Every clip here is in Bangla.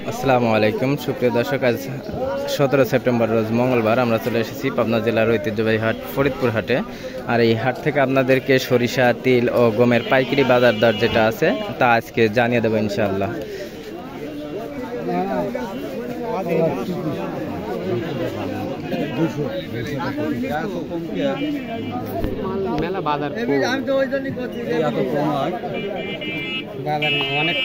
আসসালামু আলাইকুম সুপ্রিয় দর্শক, আজ 17 সেপ্টেম্বর রোজ মঙ্গলবার আমরা চলে এসেছি পাবনা জেলার ঐতিহ্যবাহী হাট ফরিদপুর হাটে। আর এই হাট থেকে আপনাদেরকে সরিষা, তিল ও গমের পাইকারি বাজার দর যেটা আছে তা আজকে জানিয়ে দেবো ইনশাআল্লাহ। মেলা বাজার অনেক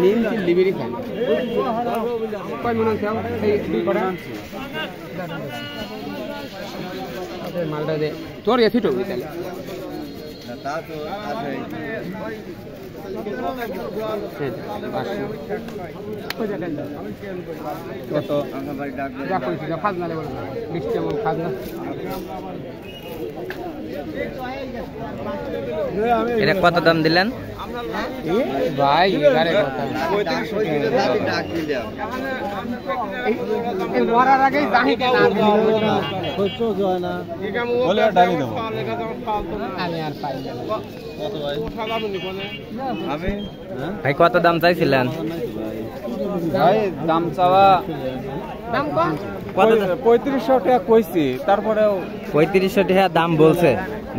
নিন লিবিরি খাই কয় মনে হচ্ছে মালটা দে তোর এথিটো তাহলে এটা কত দাম দিলেন ভাই? মরার আগেই দাহি ভাই কত দাম চাইছিলেন? ভাই দাম চাওয়া 3500 টাকা কইছি, তারপরেও 3500 টাকা দাম বলছে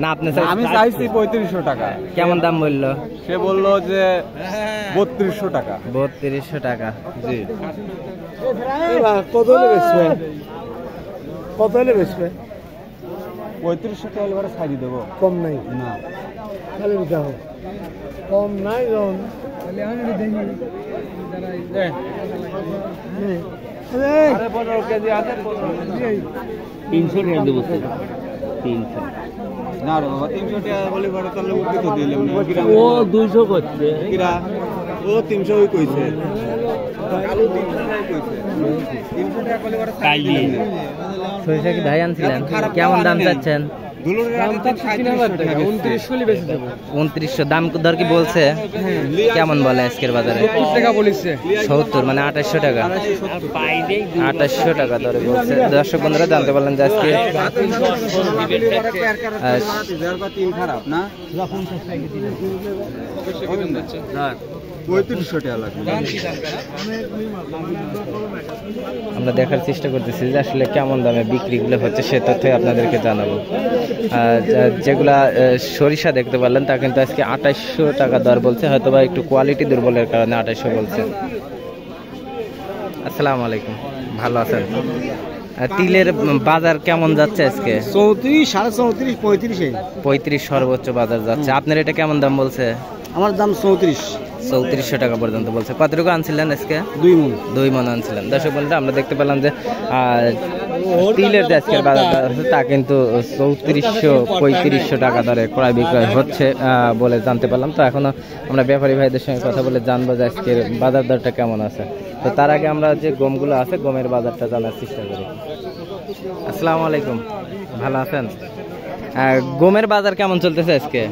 না আপনি? আমি চাইছি 3500 টাকা। কেমন দাম বললো? সে বললো যে 3200 টাকা। 3200 টাকা। জি। কত হলে বেচবে? 3500 টাকা এবারে ছাড়ি দেবো। কম নাই না, খালি দেখো কম নাই যখন 15 কেজি আছে। 300 টাকা দেবো। 300 না রে বাবা, 300 টাকা বলে পরে তাহলে উঠে তো দিলাম না। ও 200 করছে কিরা ও 300 ই কইছে, কালু 300 টাকা কইছে। 300 টাকা বলে পরে ছাড়ি দিলাম না। সরিষা কি ভাই আনছিলেন? কেমন দাম চাচ্ছেন? 2900 দাম দর কি বলছে? কেমন বলে আজকের বাজারে? 70 মানে 2800 টাকা। 2800 টাকা দরে বলছে। দর্শক বন্ধুরা জানতে পারলেন যে আজকে খারাপ না, 3500 টাকা লাগবে। আমরা দেখার চেষ্টা করতেছি যে আসলে কেমন দামে বিক্রিগুলো হচ্ছে, সে তথ্য আপনাদেরকে জানাবো। যেগুলা সরিষা দেখতে পারলেন তা কিন্তু আজকে 2800 টাকা দর বলছে, হয়তো বা একটু কোয়ালিটি দুর্বলের কারণে 2800 বলছে। আসসালামু আলাইকুম, ভালো আছেন? তিলের বাজার কেমন যাচ্ছে আজকে? 34, 34.5, 35। 35 সর্বোচ্চ বাজার যাচ্ছে। আপনার এটা কেমন দাম বলছে? আমার দাম 34। 3400 টাকা পর্যন্ত বলছে। কতটুকু আনছিলেন আজকে? 2 মণ আনছিলেন। দর্শক বন্ধুরা আমরা দেখতে পেলাম যে তিলের যে আজকের বাজার আছে তা কিন্তু 3400-3500 টাকা দরে ক্রয় বিক্রয় হচ্ছে বলে জানতে পারলাম। তো এখনো আমরা ব্যাপারী ভাইদের সঙ্গে কথা বলে জানবো যে আজকের বাজার দরটা কেমন আছে। তো তার আগে আমরা যে গমগুলো আছে গমের বাজারটা জানার চেষ্টা করি। আসসালামু আলাইকুম, ভালো আছেন? গমের বাজার কেমন চলতেছে আজকে?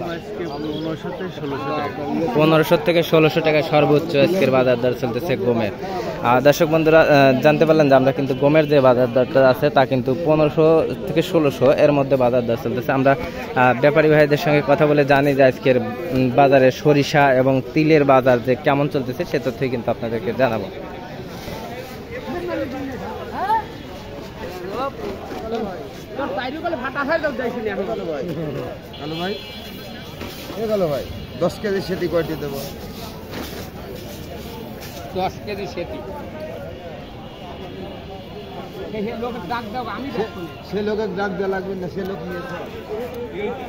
1500 থেকে 1600 টাকা সর্বোচ্চ আজকের বাজার দর চলতেছে গমের। দর্শক বন্ধুরা জানতে পারলেন যে আমরা কিন্তু গমের যে বাজার দরটা আছে তা কিন্তু 1500 থেকে 1600 এর মধ্যে বাজার দর চলতেছে। আমরা ব্যাপারী ভাইদের সঙ্গে কথা বলে জানি যে আজকের বাজারে সরিষা এবং তিলের বাজার যে কেমন চলতেছে সে তথ্যই কিন্তু আপনাদেরকে জানাবো। ভাই 10 কেজি সেটি কয়টি দেবো? 10 কেজি সেটি সে লোকের ডাক দেওয়া লাগবে না, সে লোক নিয়েছে।